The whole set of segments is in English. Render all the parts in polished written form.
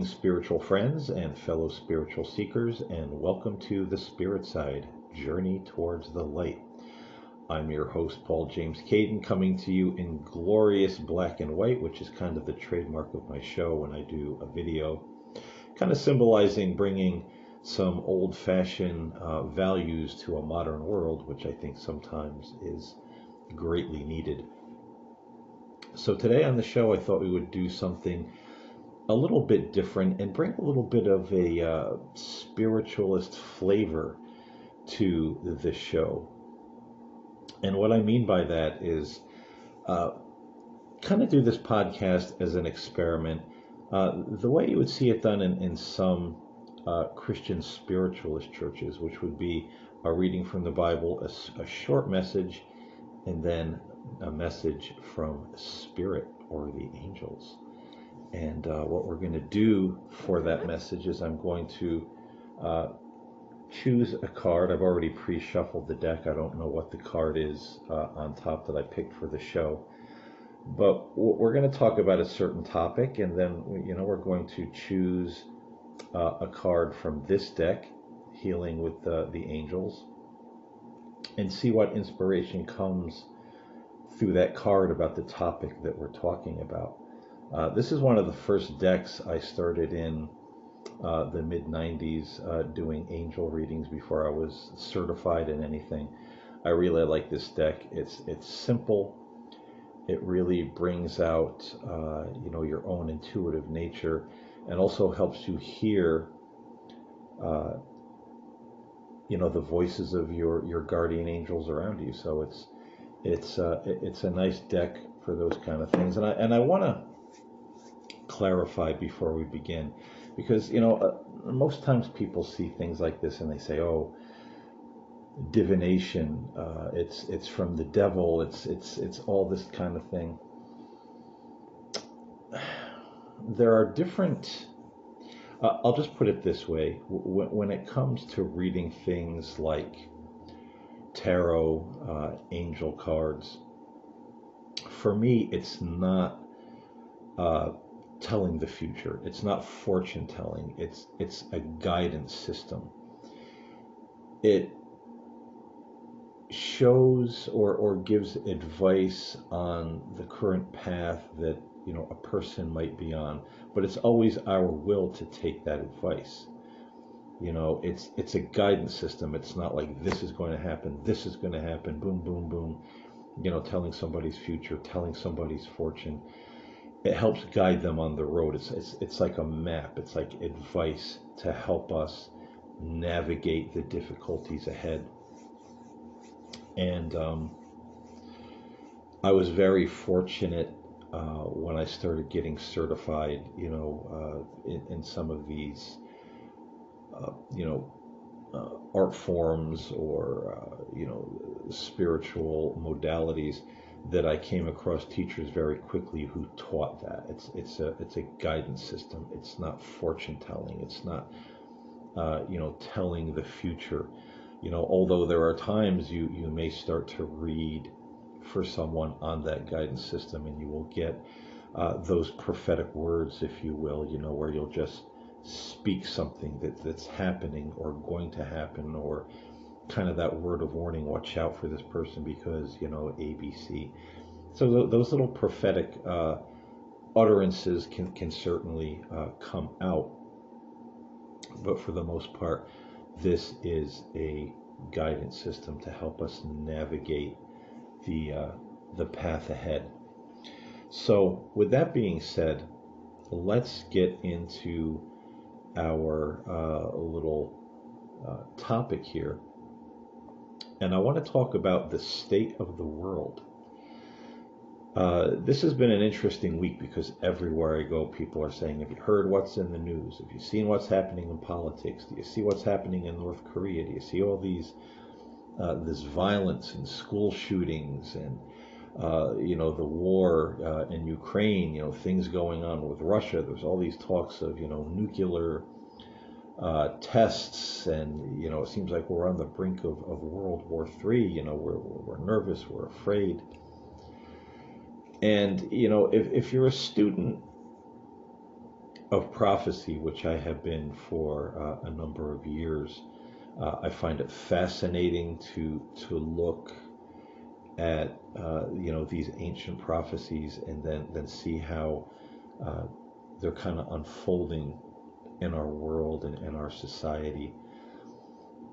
Greetings, spiritual friends and fellow spiritual seekers, and welcome to the Spirit Side, Journey Towards the Light. I'm your host, Paul James Caiden, coming to you in glorious black and white, which is kind of the trademark of my show when I do a video, kind of symbolizing bringing some old-fashioned values to a modern world, which I think sometimes is greatly needed. So today on the show, I thought we would do something a little bit different and bring a little bit of a spiritualist flavor to the show. And what I mean by that is kind of do this podcast as an experiment. The way you would see it done in some Christian spiritualist churches, which would be a reading from the Bible, a short message, and then a message from Spirit or the angels. And what we're going to do for that message is I'm going to choose a card. I've already pre-shuffled the deck. I don't know what the card is on top that I picked for the show. But we're going to talk about a certain topic, and then we're going to choose a card from this deck, Healing with the Angels, and see what inspiration comes through that card about the topic that we're talking about. This is one of the first decks I started in the mid-90s doing angel readings before I was certified in anything. I really like this deck. It's simple. It really brings out your own intuitive nature, and also helps you hear the voices of your guardian angels around you. So it's a nice deck for those kind of things. And I want to clarify before we begin, because most times people see things like this and they say, oh, divination, it's from the devil, it's all this kind of thing. There are different I'll just put it this way. When it comes to reading things like tarot, angel cards, for me it's not telling the future. It's not fortune telling. It's a guidance system. It shows or gives advice on the current path that a person might be on, but it's always our will to take that advice. It's a guidance system. It's not like this is going to happen, this is going to happen, boom, boom, boom. Telling somebody's future, telling somebody's fortune. It helps guide them on the road. It's like a map. It's like advice to help us navigate the difficulties ahead. And I was very fortunate when I started getting certified, in some of these, art forms or, spiritual modalities, that I came across teachers very quickly who taught that. It's a guidance system. It's not fortune telling. It's not, telling the future. Although there are times you may start to read for someone on that guidance system, and you will get those prophetic words, if you will, where you'll just speak something that's happening or going to happen, or kind of that word of warning, watch out for this person because, ABC. So those little prophetic utterances can certainly come out. But for the most part, this is a guidance system to help us navigate the path ahead. So with that being said, let's get into our little topic here. And I want to talk about the state of the world. This has been an interesting week because everywhere I go, people are saying, have you heard what's in the news? Have you seen what's happening in politics? Do you see what's happening in North Korea? Do you see all these this violence and school shootings and the war in Ukraine, things going on with Russia? There's all these talks of nuclear tests, and it seems like we're on the brink of World War III. We're nervous, we're afraid. And if you're a student of prophecy, which I have been for a number of years. I find it fascinating to look at these ancient prophecies and then see how they're kind of unfolding in our world and in our society.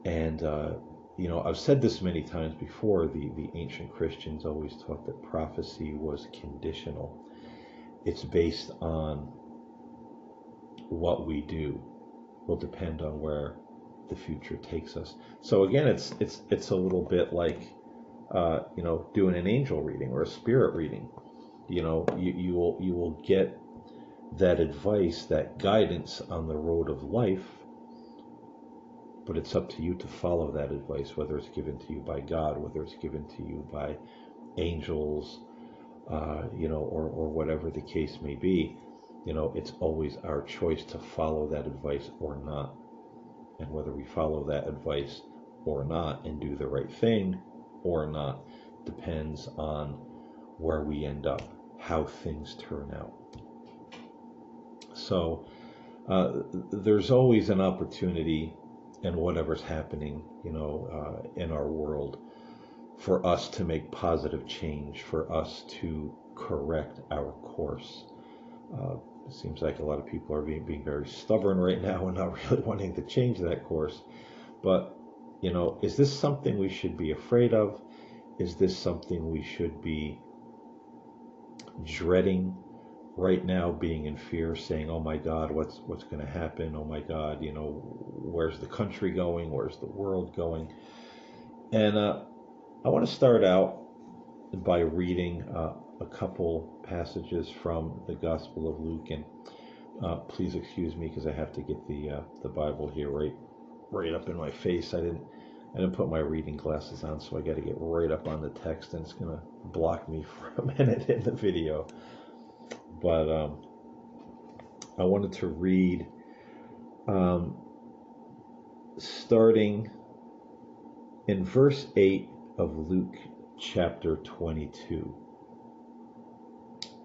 And I've said this many times before. The ancient Christians always taught that prophecy was conditional. It's based on what we do will depend on where the future takes us. So again, it's a little bit like doing an angel reading or a spirit reading. You will get that advice, that guidance on the road of life, but it's up to you to follow that advice, whether it's given to you by God, whether it's given to you by angels, or whatever the case may be. It's always our choice to follow that advice or not. And whether we follow that advice or not and do the right thing or not depends on where we end up, how things turn out. So there's always an opportunity in whatever's happening, in our world, for us to make positive change, for us to correct our course. It seems like a lot of people are being very stubborn right now and not really wanting to change that course. But, is this something we should be afraid of? Is this something we should be dreading right now, being in fear, saying, oh my God, what's going to happen? Oh my God, where's the country going? Where's the world going? And I want to start out by reading a couple passages from the Gospel of Luke, and please excuse me because I have to get the Bible here right up in my face. I didn't put my reading glasses on, so I got to get right up on the text, and it's gonna block me for a minute in the video. But I wanted to read starting in verse 8 of Luke chapter 22.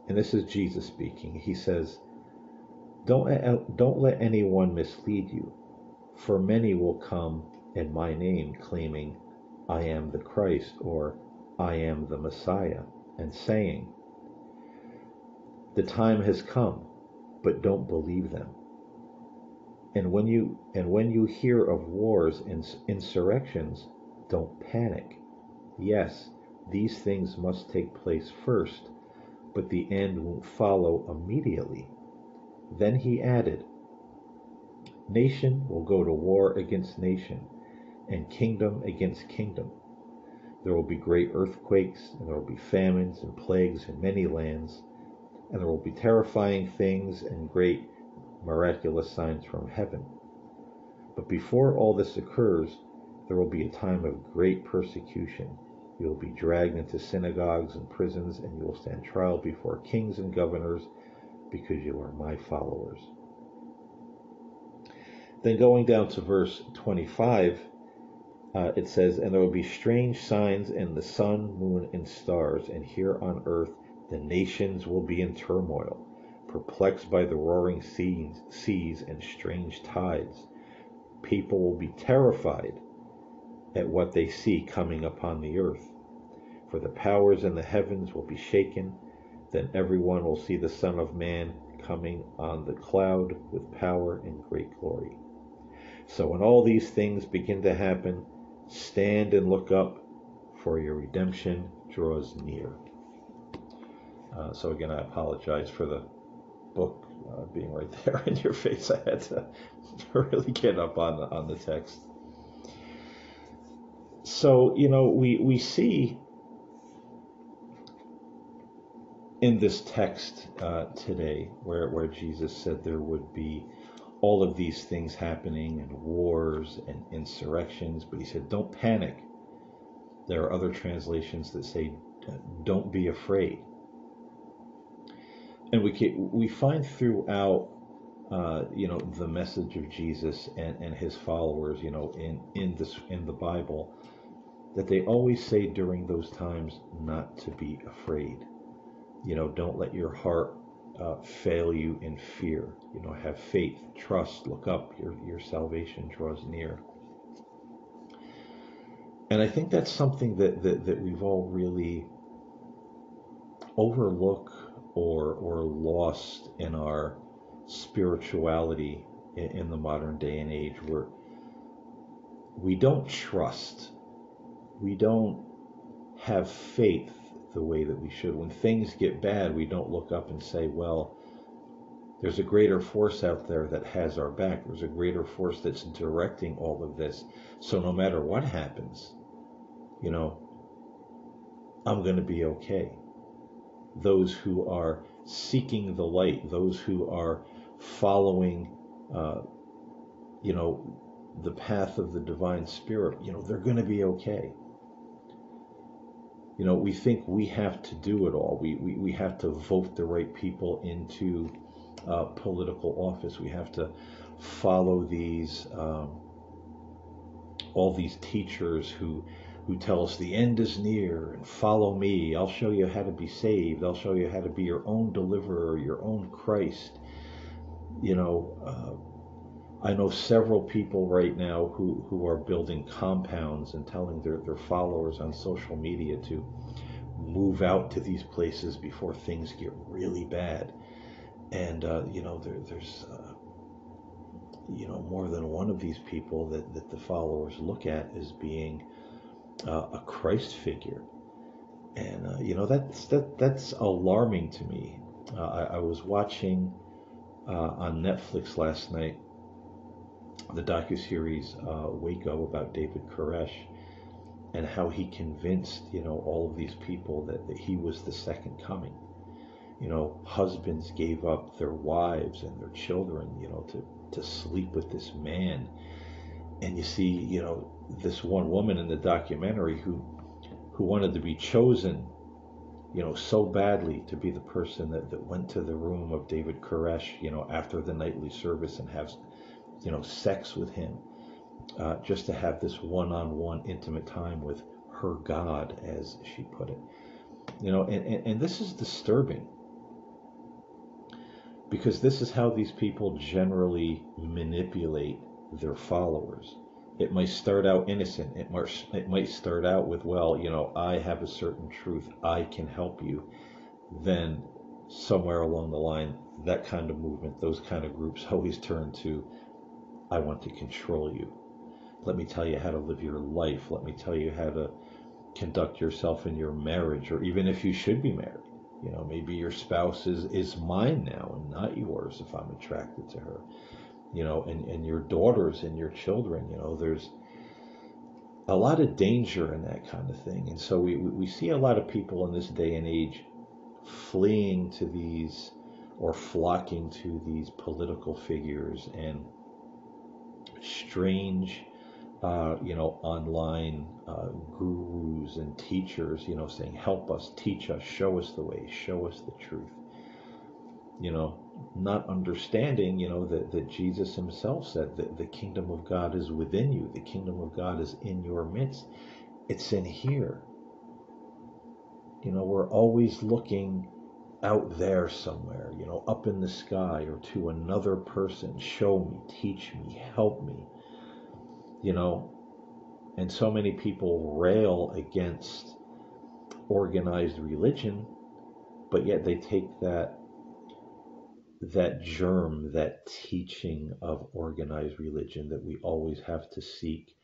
And this is Jesus speaking. He says, Don't let anyone mislead you, for many will come in my name, claiming, I am the Christ, or I am the Messiah, and saying, the time has come, but don't believe them. And when you hear of wars and insurrections, don't panic. Yes, these things must take place first, but the end won't follow immediately. Then he added, nation will go to war against nation, and kingdom against kingdom. There will be great earthquakes, and there will be famines and plagues in many lands, and there will be terrifying things and great miraculous signs from heaven. But before all this occurs, there will be a time of great persecution. You will be dragged into synagogues and prisons, and you will stand trial before kings and governors, because you are my followers. Then going down to verse 25, it says, and there will be strange signs in the sun, moon, and stars, and here on earth the nations will be in turmoil, perplexed by the roaring seas and strange tides. People will be terrified at what they see coming upon the earth. For the powers in the heavens will be shaken. Then everyone will see the Son of Man coming on the cloud with power and great glory. So when all these things begin to happen, stand and look up, for your redemption draws near. So again, I apologize for the book being right there in your face. I had to really get up on the text. So, we see in this text today where Jesus said there would be all of these things happening, and wars and insurrections, but he said, don't panic. There are other translations that say, don't be afraid. And we find throughout the message of Jesus and his followers, in the Bible, that they always say during those times not to be afraid. Don't let your heart fail you in fear. Have faith, trust, look up. Your salvation draws near. And I think that's something that we've all really overlooked or lost in our spirituality in the modern day and age, where we don't trust, we don't have faith the way that we should. When things get bad, we don't look up and say, well, there's a greater force out there that has our back. There's a greater force that's directing all of this. So no matter what happens, I'm going to be okay. Those who are seeking the light, those who are following, the path of the divine spirit, they're going to be okay. We think we have to do it all. We have to vote the right people into political office. We have to follow these all these teachers who tell us the end is near and follow me. I'll show you how to be saved. I'll show you how to be your own deliverer, your own Christ. I know several people right now who are building compounds and telling their followers on social media to move out to these places before things get really bad. And there's more than one of these people that the followers look at as being a Christ figure. And that's alarming to me. I was watching on Netflix last night the docuseries Waco about David Koresh, and how he convinced all of these people that he was the second coming. Husbands gave up their wives and their children to sleep with this man. And you see this one woman in the documentary who wanted to be chosen so badly to be the person that went to the room of David Koresh after the nightly service and have sex with him, just to have this one-on-one intimate time with her God, as she put it. And this is disturbing, because this is how these people generally manipulate their followers. It might start out innocent. It might start out with, well, I have a certain truth, I can help you. Then somewhere along the line, that kind of movement, those kind of groups always turn to, I want to control you. Let me tell you how to live your life. Let me tell you how to conduct yourself in your marriage, or even if you should be married. Maybe your spouse is mine now and not yours if I'm attracted to her. And your daughters and your children, there's a lot of danger in that kind of thing. And so we see a lot of people in this day and age fleeing to these, or flocking to these political figures and strange online gurus and teachers, saying, help us, teach us, show us the way, show us the truth. Not understanding, that Jesus himself said that the kingdom of God is within you. The kingdom of God is in your midst. It's in here. We're always looking out there somewhere, up in the sky, or to another person. Show me, teach me, help me. And so many people rail against organized religion, but yet they take that germ, that teaching of organized religion, that we always have to seek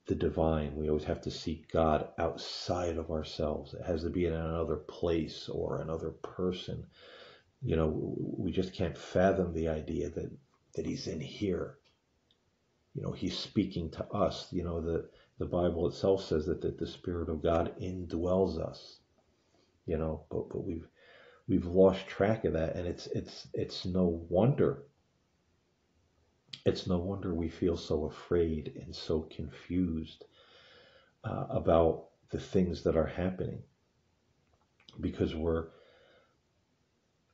the divine, we always have to seek God outside of ourselves. It has to be in another place or another person. We just can't fathom the idea that he's in here. He's speaking to us. The Bible itself says that the Spirit of God indwells us. But we've lost track of that, and it's no wonder. It's no wonder we feel so afraid and so confused about the things that are happening, because we're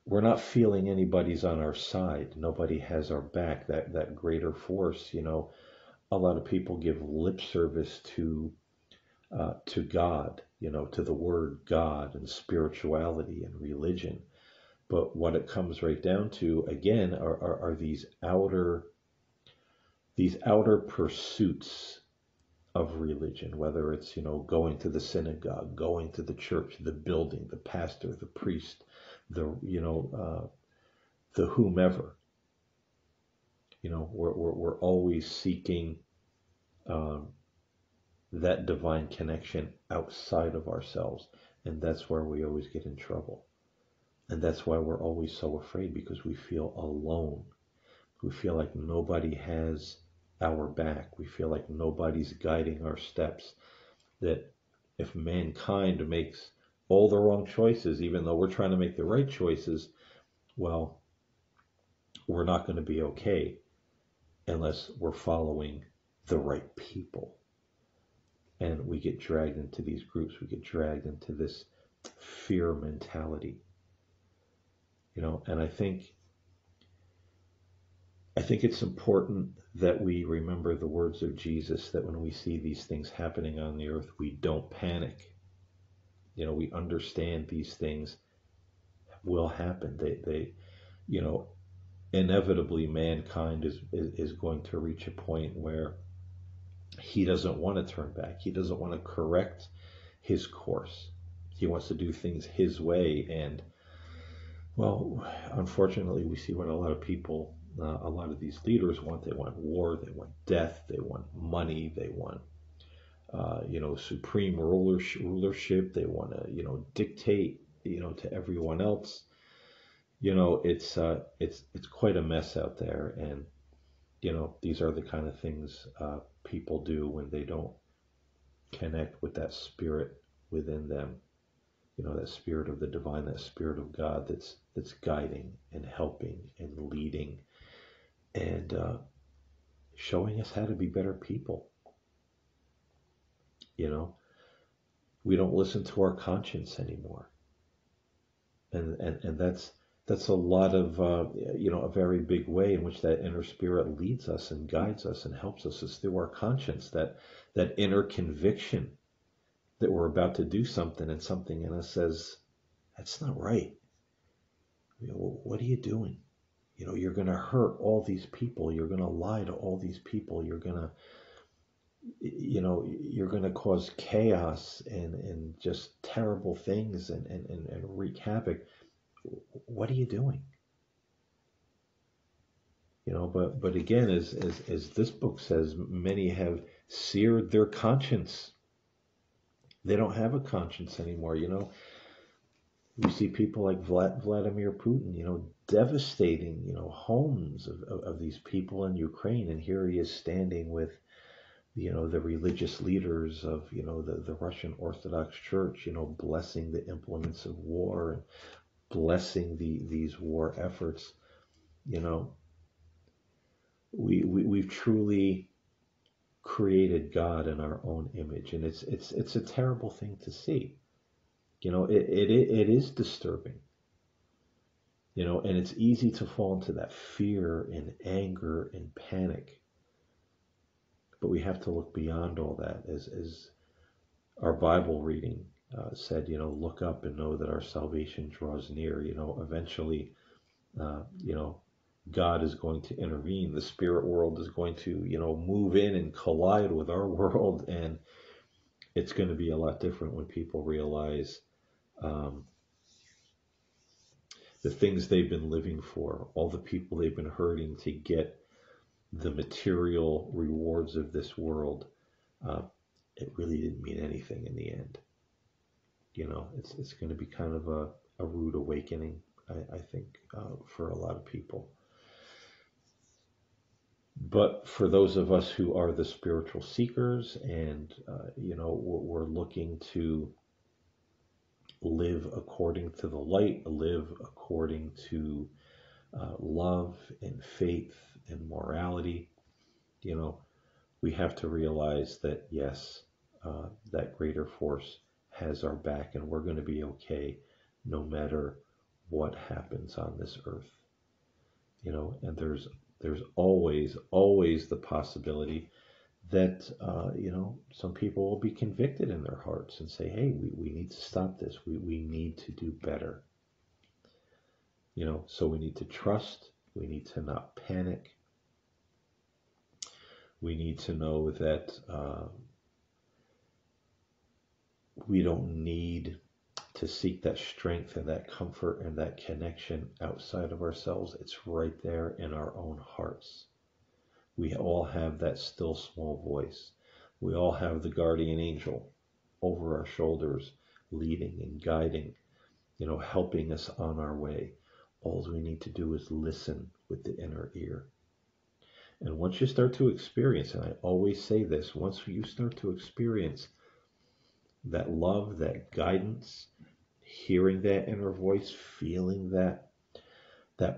not feeling anybody's on our side. Nobody has our back. That greater force. A lot of people give lip service to God, to the word God and spirituality and religion. But what it comes right down to again are these outer pursuits of religion, whether it's, going to the synagogue, going to the church, the building, the pastor, the priest, the whomever. We're always seeking um, that divine connection outside of ourselves, and that's where we always get in trouble. And that's why we're always so afraid, because we feel alone. We feel like nobody has our back. We feel like nobody's guiding our steps. That if mankind makes all the wrong choices, even though we're trying to make the right choices, well, we're not going to be okay unless we're following the right people. And we get dragged into these groups. We get dragged into this fear mentality. And I think it's important that we remember the words of Jesus, that when we see these things happening on the earth, we don't panic. We understand these things will happen. They inevitably mankind is going to reach a point where he doesn't want to turn back. He doesn't want to correct his course. He wants to do things his way. And, well, unfortunately, we see what a lot of people, a lot of these leaders want. They want war, they want death, they want money, they want, supreme rulership. They want to, dictate, to everyone else. It's quite a mess out there. And, these are the kind of things people do when they don't connect with that spirit within them, that spirit of the divine, that spirit of God that's guiding and helping and leading and showing us how to be better people. We don't listen to our conscience anymore, and that's a lot of a very big way in which that inner spirit leads us and guides us and helps us, is through our conscience, that inner conviction that we're about to do something, and something in us says, that's not right. What are you doing? You're going to hurt all these people. You're going to lie to all these people. You're going to cause chaos and just terrible things and wreak havoc. What are you doing? But again, as this book says, many have seared their conscience. They don't have a conscience anymore. We see people like Vladimir Putin, devastating, homes of these people in Ukraine. And here he is standing with, the religious leaders of, the Russian Orthodox Church, blessing the implements of war and blessing these war efforts. We've truly created God in our own image. And it's a terrible thing to see. It is disturbing. And it's easy to fall into that fear and anger and panic. But we have to look beyond all that. As our Bible reading said, look up and know that our salvation draws near. Eventually, God is going to intervene. The spirit world is going to, move in and collide with our world. And it's going to be a lot different when people realize the things they've been living for, all the people they've been hurting to get the material rewards of this world, it really didn't mean anything in the end. It's going to be kind of a rude awakening, I think, for a lot of people. But for those of us who are the spiritual seekers and, we're looking to live according to the light, live according to love and faith and morality, we have to realize that, yes, that greater force has our back, and we're going to be okay no matter what happens on this earth. And there's always the possibility that, some people will be convicted in their hearts and say, hey, we need to stop this. We need to do better. So we need to trust. We need to not panic. We need to know that we don't need to seek that strength and that comfort and that connection outside of ourselves. It's right there in our own hearts. We all have that still small voice. We all have the guardian angel over our shoulders, leading and guiding, helping us on our way. All we need to do is listen with the inner ear. And once you start to experience, and I always say this, once you start to experience that love, that guidance, hearing that inner voice, feeling that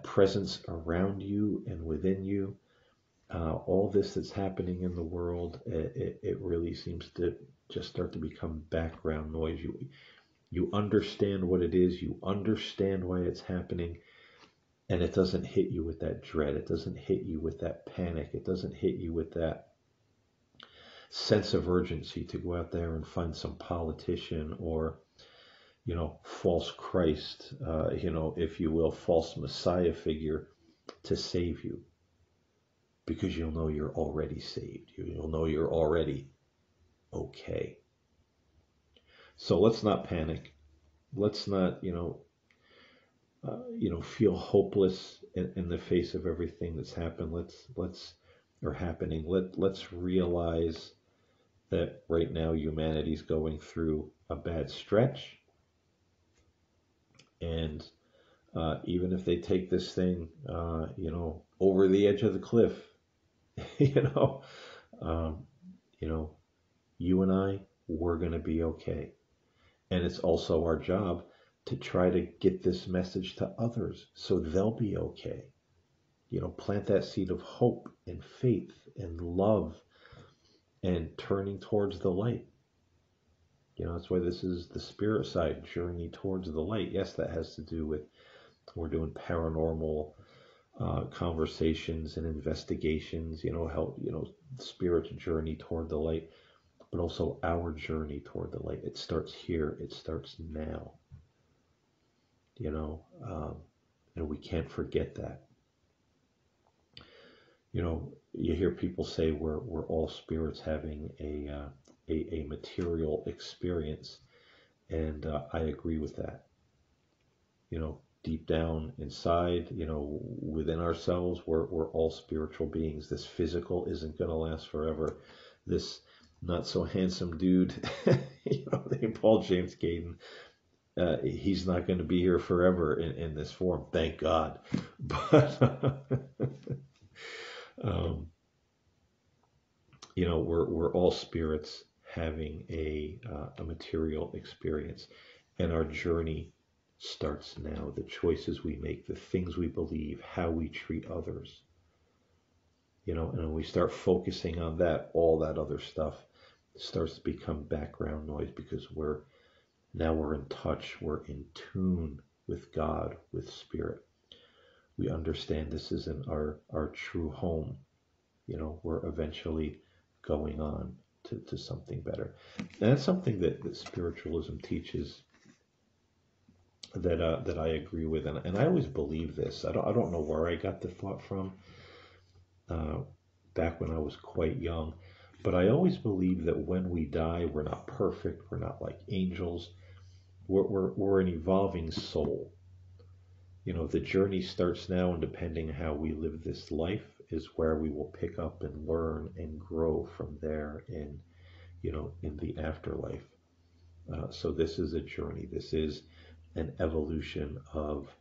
presence around you and within you, all this that's happening in the world, it really seems to just start to become background noise. You understand what it is, you understand why it's happening, and it doesn't hit you with that dread. It doesn't hit you with that panic. It doesn't hit you with that sense of urgency to go out there and find some politician or, false Christ, if you will, false Messiah figure to save you. Because you'll know you're already saved. You'll know you're already okay. So let's not panic. Let's not, feel hopeless in the face of everything that's happened. Let's realize that right now humanity's going through a bad stretch, and even if they take this thing, over the edge of the cliff, you know, um, you know, you and I, we're going to be okay. And it's also our job to try to get this message to others so they'll be okay. Plant that seed of hope and faith and love and turning towards the light. That's why this is the spirit side, journey towards the light. Yes, that has to do with, we're doing paranormal conversations and investigations, help, spirit's journey toward the light, but also our journey toward the light. It starts here. It starts now. And we can't forget that. You hear people say we're all spirits having a material experience, and I agree with that. Deep down inside, within ourselves, we're all spiritual beings. This physical isn't going to last forever. This not so handsome dude, named James Caiden, he's not going to be here forever in this form, thank God. But we're all spirits having a material experience, and our journey starts now. The choices we make, the things we believe, how we treat others, and when we start focusing on that, all that other stuff starts to become background noise, because we're in touch, we're in tune with God, with spirit. We understand this isn't our true home. We're eventually going on to something better. And that's something that spiritualism teaches, that I agree with, and I always believe this. I don't know where I got the thought from, back when I was quite young, but I always believe that when we die, we're not perfect. We're not like angels. We're an evolving soul. The journey starts now, and depending how we live this life is where we will pick up and learn and grow from there in the afterlife. So this is a journey. This is an evolution of,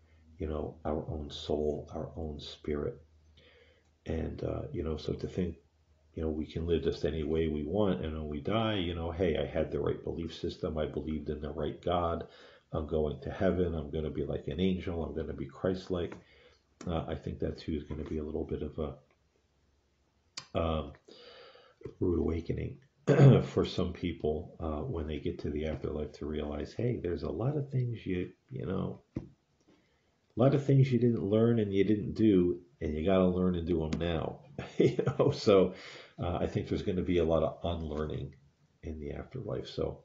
our own soul, our own spirit. And, so to think, we can live just any way we want, and when we die, hey, I had the right belief system. I believed in the right God. I'm going to heaven. I'm going to be like an angel. I'm going to be Christ-like. I think that too is going to be a little bit of a rude awakening for some people, when they get to the afterlife, to realize, hey, there's a lot of things a lot of things you didn't learn and you didn't do, and you got to learn and do them now. So I think there's going to be a lot of unlearning in the afterlife. So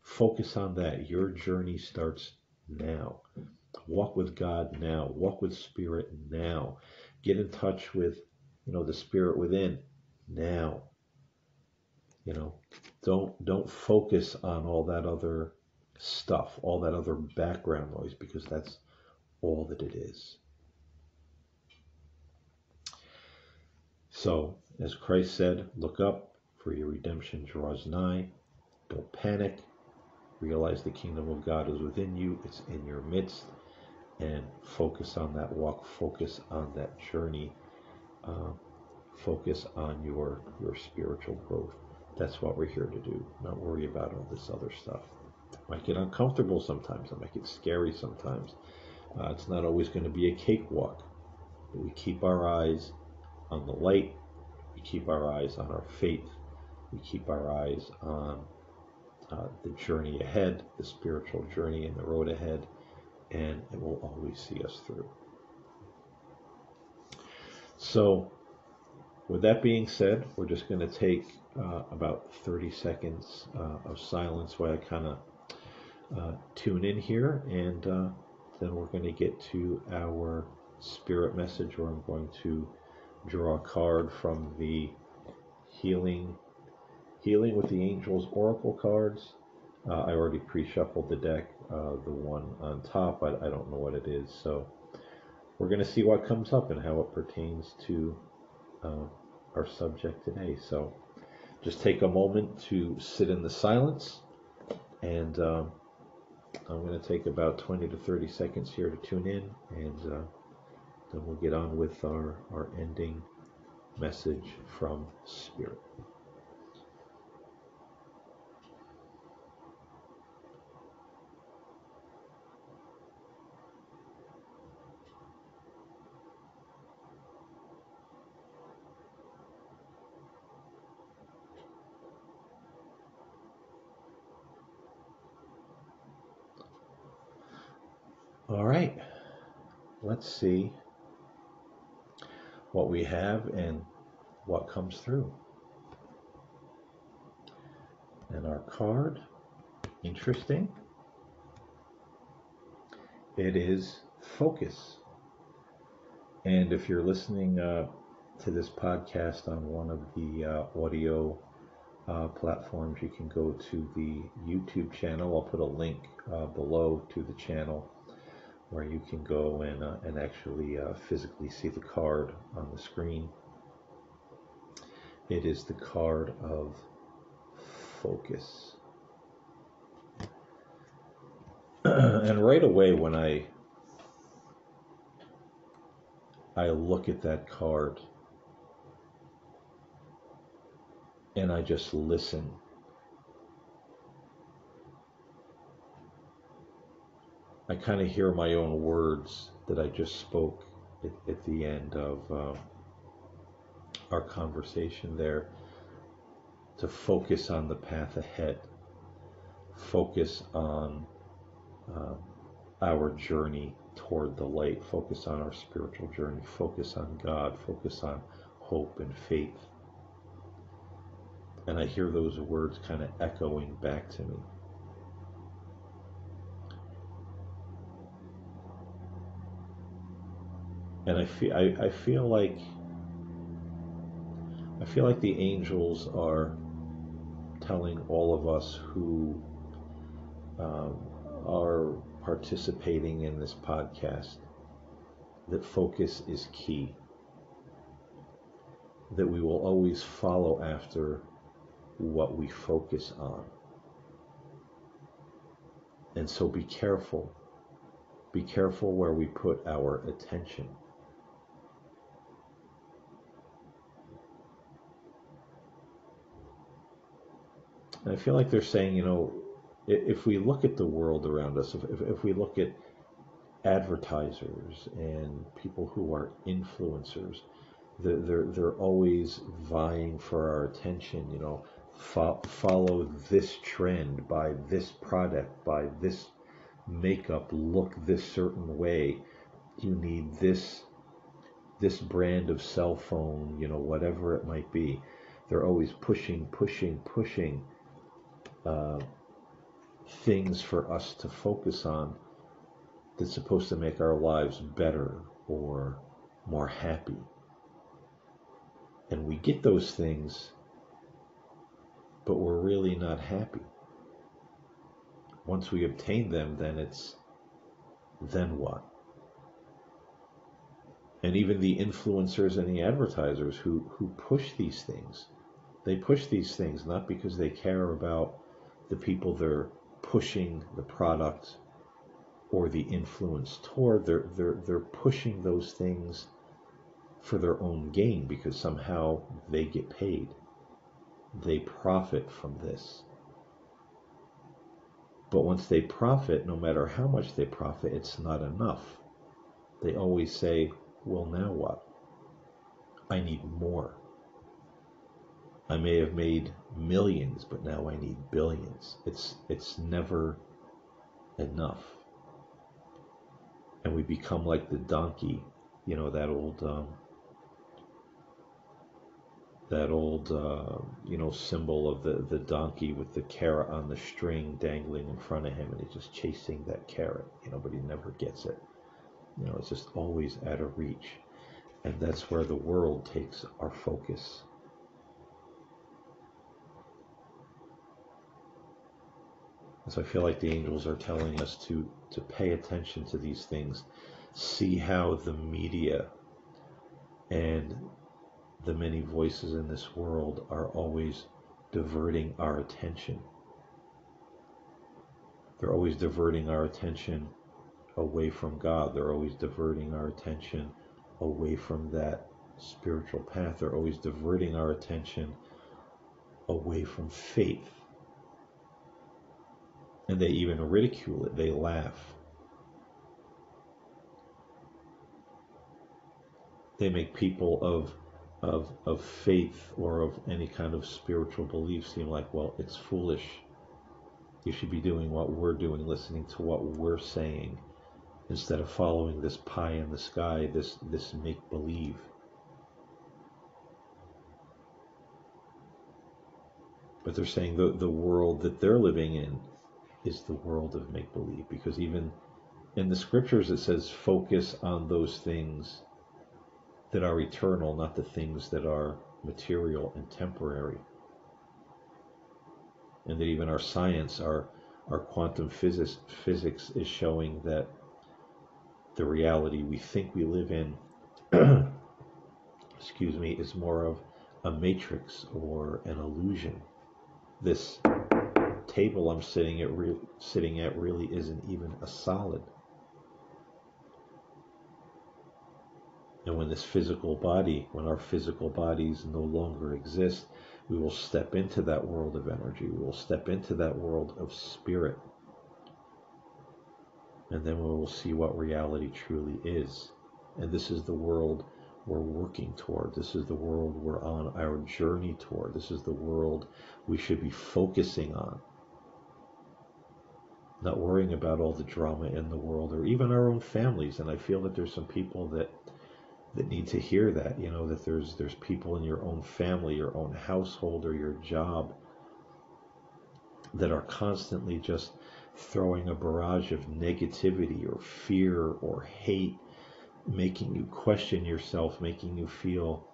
focus on that. Your journey starts now. Walk with God now. Walk with Spirit now. Get in touch with, the Spirit within now. You know, don't focus on all that other stuff, all that other background noise, because that's all that it is. So, as Christ said, look up, for your redemption draws nigh. Don't panic. Realize the kingdom of God is within you. It's in your midst. And focus on that walk. Focus on that journey. Uh, focus on your spiritual growth. That's what we're here to do. Not worry about all this other stuff. It might get uncomfortable sometimes. It might get scary sometimes. It's not always going to be a cakewalk. But we keep our eyes on the light. We keep our eyes on our faith. We keep our eyes on the journey ahead, the spiritual journey and the road ahead, and it will always see us through. So, with that being said, we're just going to take about 30 seconds of silence while I kind of tune in here, and then we're going to get to our spirit message, where I'm going to draw a card from the Healing with the Angels Oracle cards. I already pre-shuffled the deck, the one on top. I don't know what it is, so we're going to see what comes up and how it pertains to our subject today. So just take a moment to sit in the silence, and I'm going to take about 20 to 30 seconds here to tune in, and then we'll get on with our ending message from Spirit. All right, let's see what we have and what comes through. And our card, interesting, it is focus. And if you're listening to this podcast on one of the audio platforms, you can go to the YouTube channel. I'll put a link below to the channel where you can go and actually physically see the card on the screen. It is the card of focus. And right away when I look at that card and I just listen, I kind of hear my own words that I just spoke at the end of our conversation there, to focus on the path ahead, focus on our journey toward the light, focus on our spiritual journey, focus on God, focus on hope and faith. And I hear those words kind of echoing back to me. And I feel like the angels are telling all of us who are participating in this podcast that focus is key, that we will always follow after what we focus on. And so be careful where we put our attention. And I feel like they're saying, if we look at the world around us, if we look at advertisers and people who are influencers, they're always vying for our attention. Follow this trend, buy this product, buy this makeup, look this certain way. You need this brand of cell phone, whatever it might be. They're always pushing things for us to focus on. that's supposed to make our lives better or more happy. And we get those things, but we're really not happy. Once we obtain them, then what? And even the influencers and the advertisers who push these things, they push these things not because they care about the people they're pushing the product or the influence toward. They're pushing those things for their own gain because somehow they get paid. They profit from this. But once they profit, no matter how much they profit, it's not enough. They always say, well, now what? I need more. I may have made millions, but now I need billions. It's never enough. And we become like the donkey, that old symbol of the donkey with the carrot on the string dangling in front of him, and he's just chasing that carrot, but he never gets it. It's just always out of reach. And that's where the world takes our focus. So I feel like the angels are telling us to pay attention to these things, see how the media and the many voices in this world are always diverting our attention. They're always diverting our attention away from God. They're always diverting our attention away from that spiritual path. They're always diverting our attention away from faith. And they even ridicule it. They laugh. They make people of faith or of any kind of spiritual belief seem like, well, it's foolish. You should be doing what we're doing, listening to what we're saying, instead of following this pie in the sky, this make-believe. But they're saying the world that they're living in is the world of make-believe, because even in the scriptures it says focus on those things that are eternal, not the things that are material and temporary. And that even our science, our quantum physics is showing that the reality we think we live in is more of a matrix or an illusion. This table I'm sitting at really isn't even a solid. And when our physical bodies no longer exist, we will step into that world of energy. We will step into that world of spirit. And then we will see what reality truly is. And this is the world we're working toward. This is the world we're on our journey toward. This is the world we should be focusing on. Not worrying about all the drama in the world or even our own families. And I feel that there's some people that need to hear that, that there's people in your own family, your own household, or your job that are constantly just throwing a barrage of negativity or fear or hate, making you question yourself, making you feel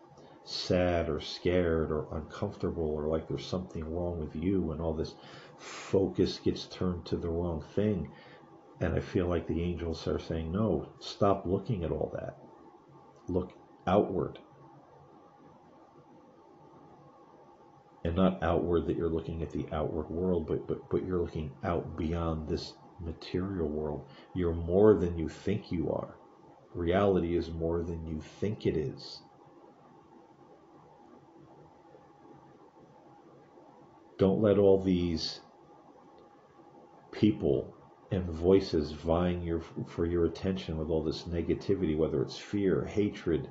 sad or scared or uncomfortable or like there's something wrong with you, and all this focus gets turned to the wrong thing. And I feel like the angels are saying, no, stop looking at all that. Look outward. And not outward that you're looking at the outward world, but you're looking out beyond this material world. You're more than you think you are. Reality is more than you think it is. Don't let all these people and voices vying for your attention with all this negativity, whether it's fear, hatred,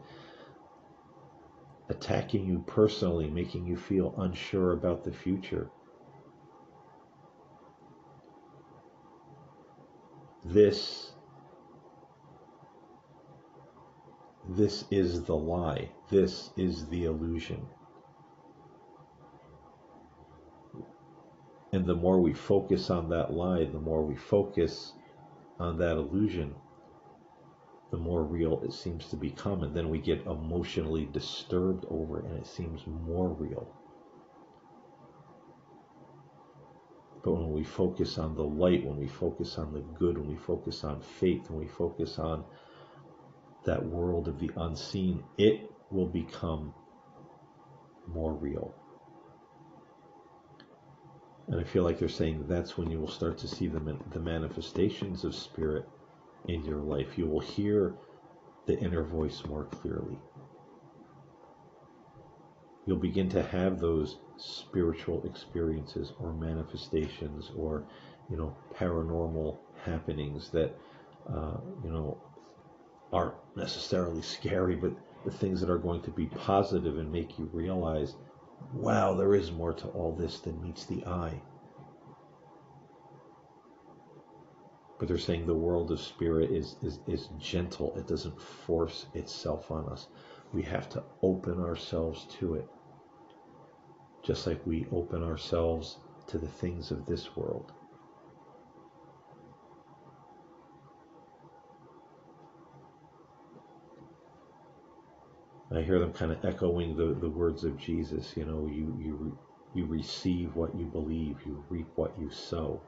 attacking you personally, making you feel unsure about the future. This is the lie. This is the illusion. And the more we focus on that lie, the more we focus on that illusion, the more real it seems to become. And then we get emotionally disturbed over it, and it seems more real. But when we focus on the light, when we focus on the good, when we focus on faith, when we focus on that world of the unseen, it will become more real. And I feel like they're saying that's when you will start to see the manifestations of spirit in your life. You will hear the inner voice more clearly. You'll begin to have those spiritual experiences or manifestations or, paranormal happenings that, aren't necessarily scary, but the things that are going to be positive and make you realize, wow, there is more to all this than meets the eye. But they're saying the world of spirit is gentle. It doesn't force itself on us. We have to open ourselves to it, just like we open ourselves to the things of this world. I hear them kind of echoing the words of Jesus. You receive what you believe, you reap what you sow.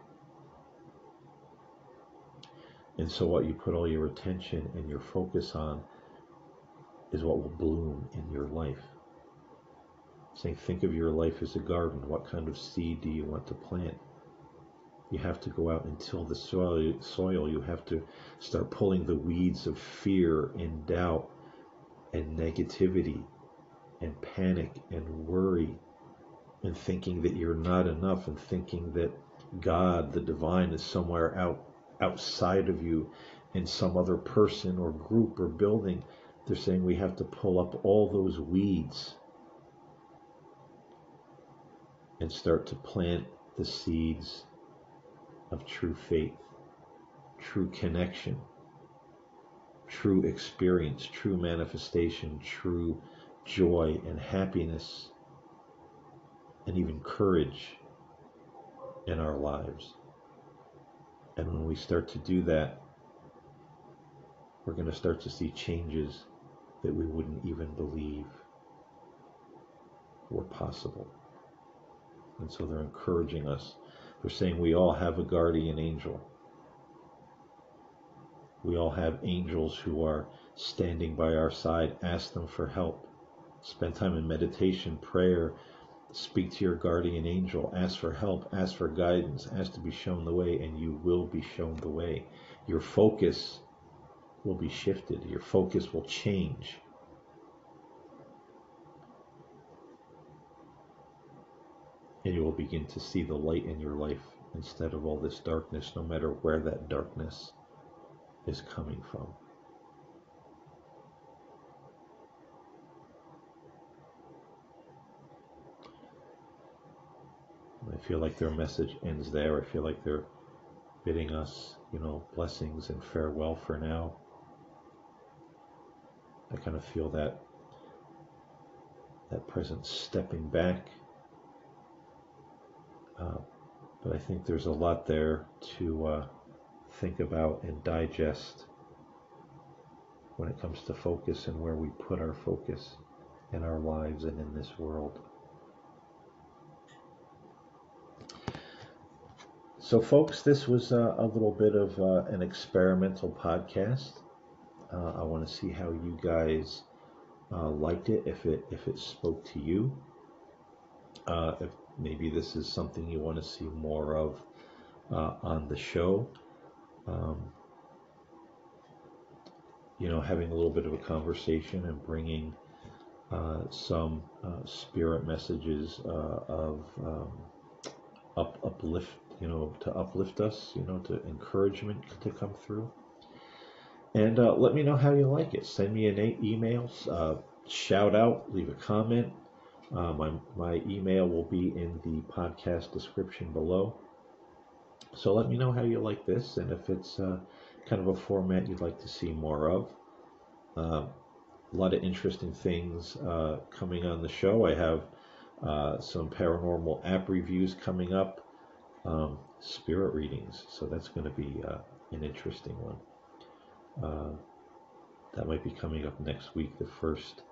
And so what you put all your attention and your focus on is what will bloom in your life. Saying, think of your life as a garden. What kind of seed do you want to plant? You have to go out and till the soil. You have to start pulling the weeds of fear and doubt and negativity and panic and worry and thinking that you're not enough and thinking that God, the divine, is somewhere outside of you in some other person or group or building. They're saying we have to pull up all those weeds and start to plant the seeds of true faith, true connection, true experience, true manifestation, true joy and happiness, and even courage in our lives. And when we start to do that, we're going to start to see changes that we wouldn't even believe were possible. And so they're encouraging us. They're saying we all have a guardian angel. We all have angels who are standing by our side. Ask them for help. Spend time in meditation, prayer. Speak to your guardian angel. Ask for help. Ask for guidance. Ask to be shown the way, and you will be shown the way. Your focus will be shifted. Your focus will change. And you will begin to see the light in your life instead of all this darkness, no matter where that darkness is coming from. I feel like their message ends there. I feel like they're bidding us, blessings and farewell for now. I kind of feel that presence stepping back. But I think there's a lot there to think about and digest when it comes to focus and where we put our focus in our lives and in this world. So folks, this was a little bit of an experimental podcast. I want to see how you guys liked it, if it spoke to you. If maybe this is something you want to see more of on the show. Having a little bit of a conversation and bringing some spirit messages of uplift, to uplift us, to encouragement to come through. And let me know how you like it. Send me an email, shout out, leave a comment. My email will be in the podcast description below. So let me know how you like this, and if it's kind of a format you'd like to see more of. A lot of interesting things coming on the show. I have some paranormal app reviews coming up. spirit readings. So that's going to be an interesting one. That might be coming up next week, the first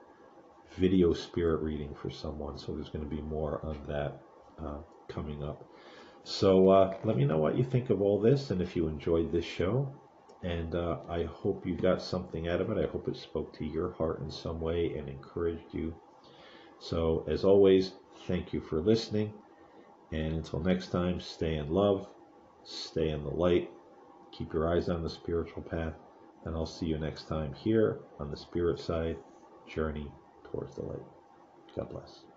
video spirit reading for someone. So there's going to be more on that coming up. So let me know what you think of all this, and if you enjoyed this show. And I hope you got something out of it. I hope it spoke to your heart in some way and encouraged you. So as always, thank you for listening. And until next time, stay in love, stay in the light, keep your eyes on the spiritual path, and I'll see you next time here on the Spirit Side Journey towards the Light. God bless.